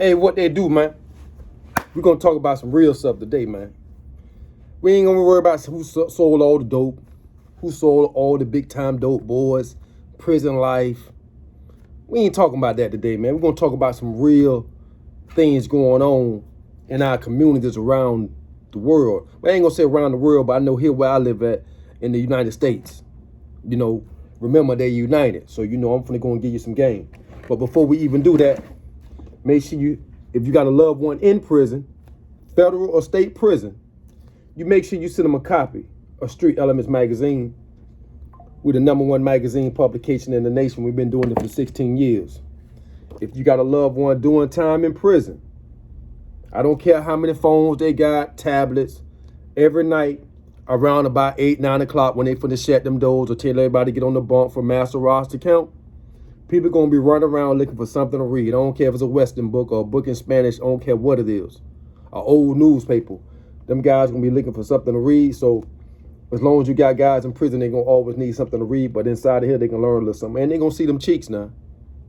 Hey, what they do, man? We're going to talk about some real stuff today, man. We ain't going to worry about who sold all the dope, who sold all the big-time dope boys, prison life. We ain't talking about that today, man. We're going to talk about some real things going on in our communities around the world. I ain't going to say around the world, but I know here where I live at in the United States. You know, remember, they're united. So, you know, I'm finna go and give you some game. But before we even do that, make sure if you got a loved one in prison, federal or state prison, you make sure you send them a copy of Street Elements magazine. We're the #1 magazine publication in the nation. We've been doing it for 16 years. If you got a loved one doing time in prison, I don't care how many phones they got, tablets, every night around about 8, 9 o'clock when they finna shut them doors or tell everybody to get on the bunk for master roster count, people going to be running around looking for something to read. I don't care if it's a Western book or a book in Spanish. I don't care what it is. An old newspaper. Them guys going to be looking for something to read. So as long as you got guys in prison, they're going to always need something to read. But inside of here, they can learn a little something. And they're going to see them cheeks now.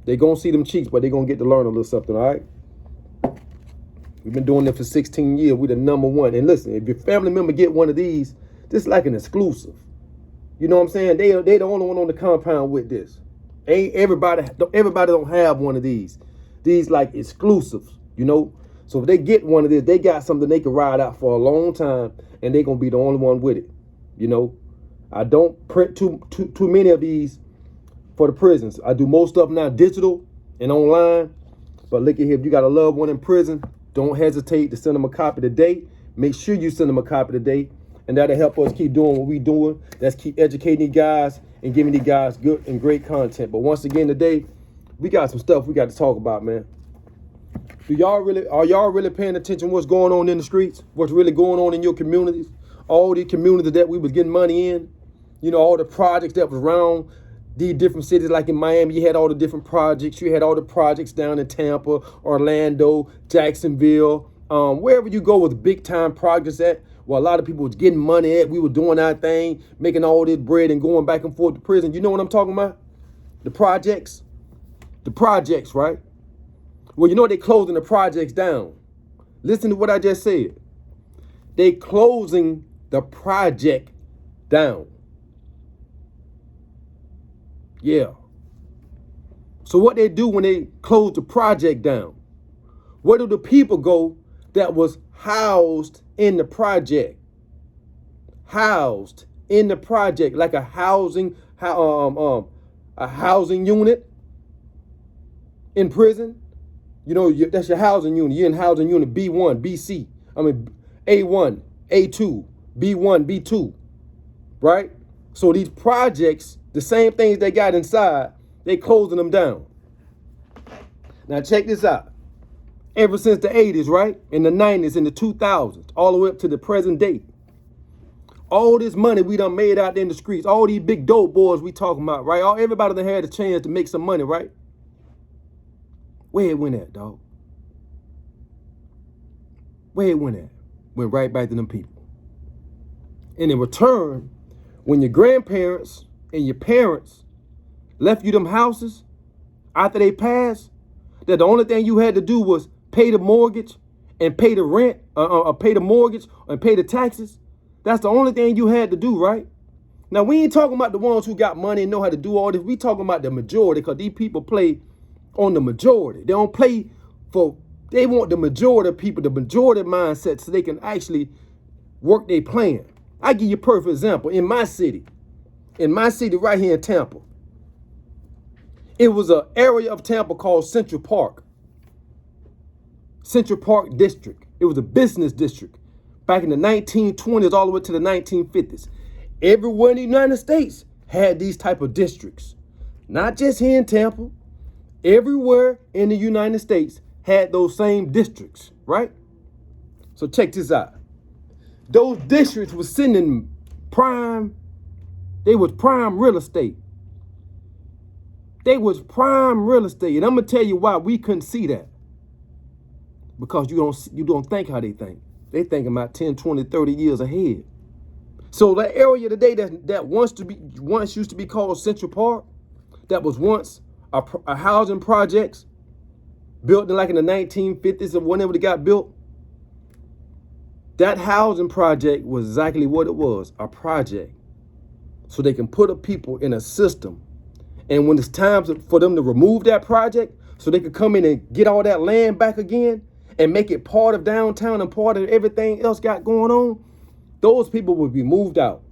They're going to see them cheeks, but they're going to get to learn a little something, all right? We've been doing it for 16 years. We're the #1. And listen, if your family member get one of these, this is like an exclusive. You know what I'm saying? They the only one on the compound with this. Ain't everybody don't have one of these. These like exclusives, you know? So if they get one of this, they got something they can ride out for a long time, and they're going to be the only one with it, you know? I don't print too many of these for the prisons. I do most of them now digital and online. But look at here, if you got a loved one in prison, don't hesitate to send them a copy today. Make sure you send them a copy today, and that'll help us keep doing what we're doing. Let's keep educating these guys and giving these guys good and great content. But once again today, we got some stuff we got to talk about, man. Are y'all really paying attention to what's going on in the streets? What's really going on in your communities? All the communities that we was getting money in, you know, all the projects that was around these different cities, like in Miami, you had all the different projects. You had all the projects down in Tampa, Orlando, Jacksonville, wherever you go with big time projects at. Well, a lot of people was getting money at. We were doing our thing, making all this bread and going back and forth to prison. You know what I'm talking about? The projects. The projects, right? Well, you know they closing the projects down. Listen to what I just said. They closing the project down. Yeah. So what they do when they close the project down? Where do the people go that was housed in the project? Housed in the project, like a housing unit in prison. You know, that's your housing unit. You're in housing unit B1, BC. A1, A2, B1, B2, right? So these projects, the same things they got inside, they closing them down. Now check this out. Ever since the 80s, right? In the 90s, in the 2000s, all the way up to the present day, all this money we done made out there in the streets, all these big dope boys we talking about, right? Everybody done had a chance to make some money, right? Where it went at, dog? Where it went at? Went right back to them people. And in return, when your grandparents and your parents left you them houses after they passed, that the only thing you had to do was pay the mortgage and pay the rent, pay the mortgage and pay the taxes. That's the only thing you had to do, right? Now, we ain't talking about the ones who got money and know how to do all this. We talking about the majority, because these people play on the majority. They don't play for, they want the majority of people, the majority mindset, so they can actually work their plan. I give you a perfect example. In my city right here in Tampa, it was an area of Tampa called Central Park District. It was a business district back in the 1920s all the way to the 1950s. Everywhere in the United States had these type of districts. Not just here in Tampa. Everywhere in the United States had those same districts, right? So check this out. Those districts were sitting in prime, they was prime real estate. They was prime real estate. And I'm going to tell you why we couldn't see that. Because you don't think how they think. They think about 10, 20, 30 years ahead. So that area today that once used to be called Central Park, that was once a housing projects, built like in the 1950s or whenever they got built. That housing project was exactly what it was, a project. So they can put people in a system. And when it's time for them to remove that project, so they could come in and get all that land back again and make it part of downtown and part of everything else got going on, those people would be moved out.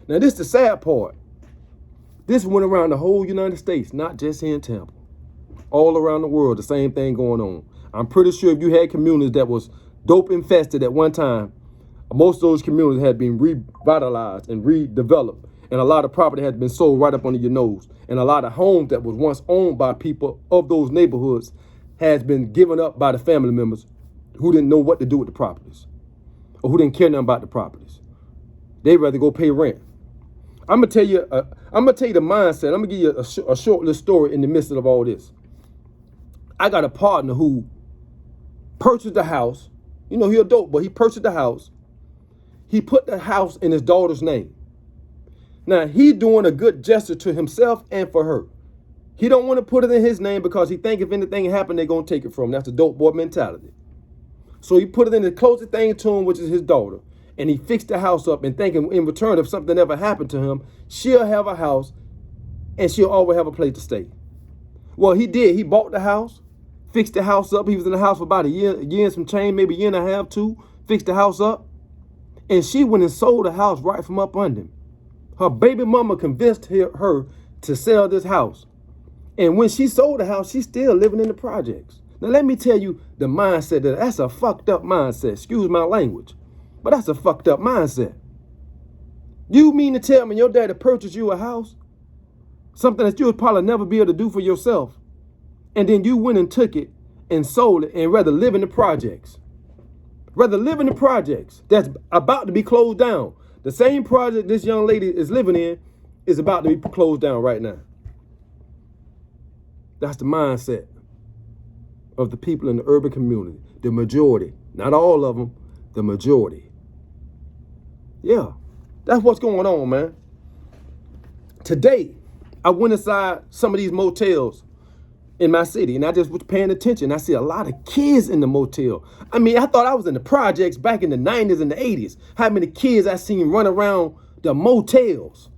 Now, this is the sad part. This went around the whole United States, not just here in Tampa. All around the world, the same thing going on. I'm pretty sure if you had communities that was dope infested at one time, most of those communities had been revitalized and redeveloped, and a lot of property had been sold right up under your nose, and a lot of homes that was once owned by people of those neighborhoods has been given up by the family members who didn't know what to do with the properties or who didn't care nothing about the properties. They'd rather go pay rent. I'm gonna tell you the mindset. I'm gonna give you a short little story in the midst of all this. I got a partner who purchased a house. You know, he a dope, but he purchased the house. He put the house in his daughter's name. Now, he doing a good gesture to himself and for her. He don't want to put it in his name because he think if anything happened, they're going to take it from him. That's a dope boy mentality. So he put it in the closest thing to him, which is his daughter. And he fixed the house up and thinking in return, if something ever happened to him, she'll have a house and she'll always have a place to stay. Well, he did. He bought the house, fixed the house up. He was in the house for about a year and some change, maybe a year and a half, two, fixed the house up. And she went and sold the house right from up under him. Her baby mama convinced her to sell this house. And when she sold the house, she's still living in the projects. Now, let me tell you the mindset that's a fucked up mindset. Excuse my language, but that's a fucked up mindset. You mean to tell me your daddy purchased you a house? Something that you would probably never be able to do for yourself. And then you went and took it and sold it and rather live in the projects. Rather live in the projects that's about to be closed down. The same project this young lady is living in is about to be closed down right now. That's the mindset of the people in the urban community. The majority, not all of them, the majority. Yeah, that's what's going on, man. Today, I went inside some of these motels in my city, and I just was paying attention. I see a lot of kids in the motel. I mean, I thought I was in the projects back in the 90s and the 80s. How many kids I seen run around the motels?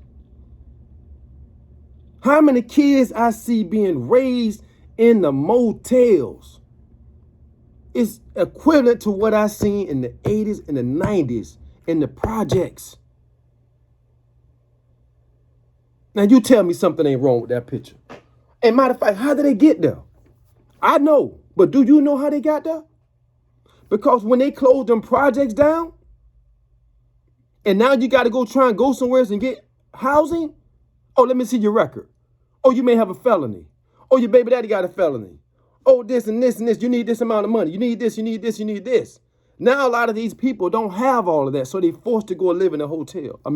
How many kids I see being raised in the motels? It's equivalent to what I seen in the 80s and the 90s in the projects. Now, you tell me something ain't wrong with that picture. And matter of fact, how did they get there? I know, but do you know how they got there? Because when they closed them projects down, and now you got to go try and go somewhere and get housing. Oh, let me see your record. Oh, you may have a felony. Oh, your baby daddy got a felony. Oh, this and this and this. You need this amount of money. You need this, you need this, you need this. Now a lot of these people don't have all of that, so they're forced to go live in a motel. And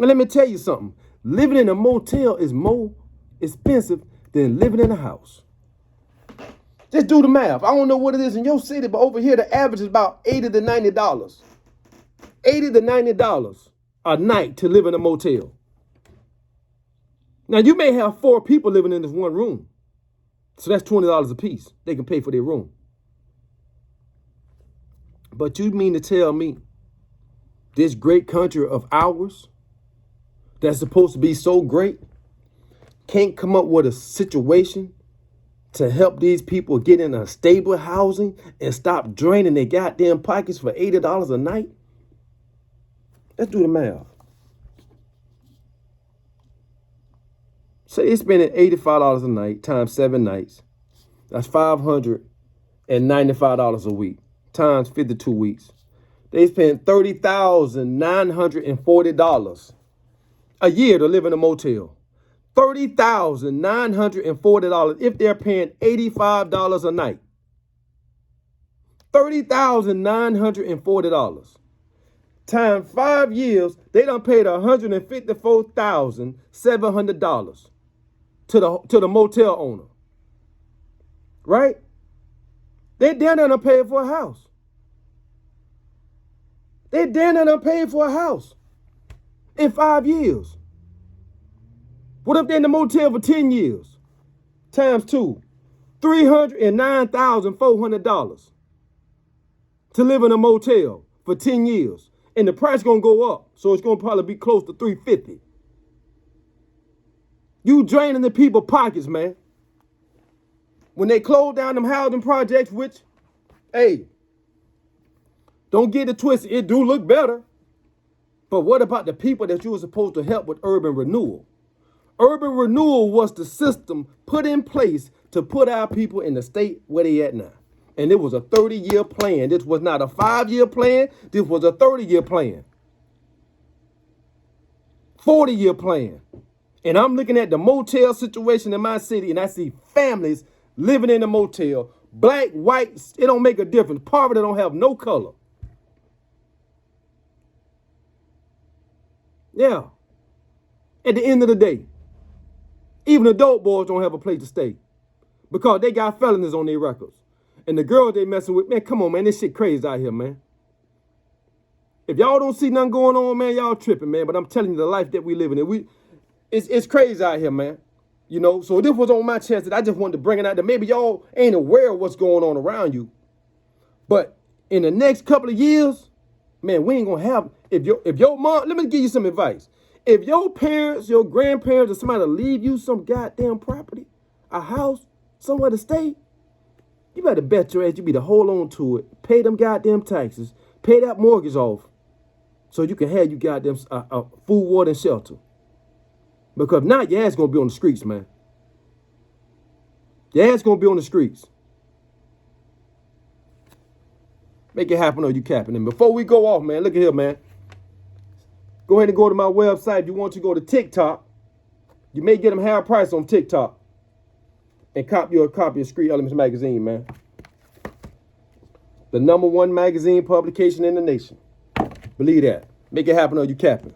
let me tell you something. Living in a motel is more expensive than living in a house. Just do the math. I don't know what it is in your city, but over here the average is about $80 to $90. $80 to $90 a night to live in a motel. Now, you may have 4 people living in this one room. So that's $20 a piece. They can pay for their room. But you mean to tell me this great country of ours that's supposed to be so great can't come up with a situation to help these people get in a stable housing and stop draining their goddamn pockets for $80 a night? Let's do the math. Say they're spending $85 a night times 7 nights. That's $595 a week times 52 weeks. They spend $30,940 a year to live in a motel. $30,940 if they're paying $85 a night. $30,940. Times 5 years, they done paid $154,700 to the motel owner. Right? They damn near done paid for a house. They damn near done paid for a house in 5 years. What if they're in the motel for 10 years? Times 2. $309,400 to live in a motel for 10 years. And the price gonna go up. So it's gonna probably be close to $350. You draining the people pockets, man. When they close down them housing projects, which, hey, don't get it twisted, it do look better. But what about the people that you were supposed to help with urban renewal? Urban renewal was the system put in place to put our people in the state where they at now. And it was a 30-year plan. This was not a 5-year plan. This was a 30-year plan. 40-year plan. And I'm looking at the motel situation in my city, and I see families living in a motel. Black, white, it don't make a difference. Poverty don't have no color. Yeah. At the end of the day, even adult boys don't have a place to stay because they got felonies on their records. And the girls they messing with, man, come on, man, this shit crazy out here, man. If y'all don't see nothing going on, man, y'all tripping, man. But I'm telling you, the life that we live in, it's crazy out here, man. You know, so this was on my chest that I just wanted to bring it out there. Maybe y'all ain't aware of what's going on around you. But in the next couple of years, man, we ain't gonna have, if your mom, let me give you some advice. If your parents, your grandparents, or somebody leave you some goddamn property, a house, somewhere to stay, you better bet your ass you better hold on to it, pay them goddamn taxes, pay that mortgage off, so you can have you goddamn food, water, and shelter. Because now your ass gonna be on the streets, man. Your ass gonna be on the streets. Make it happen or you capping. And before we go off, man, look at here, man. Go ahead and go to my website. If you want to go to TikTok, you may get them higher price on TikTok. And copy a copy of Street Elements magazine, man. The #1 magazine publication in the nation. Believe that. Make it happen or you capping.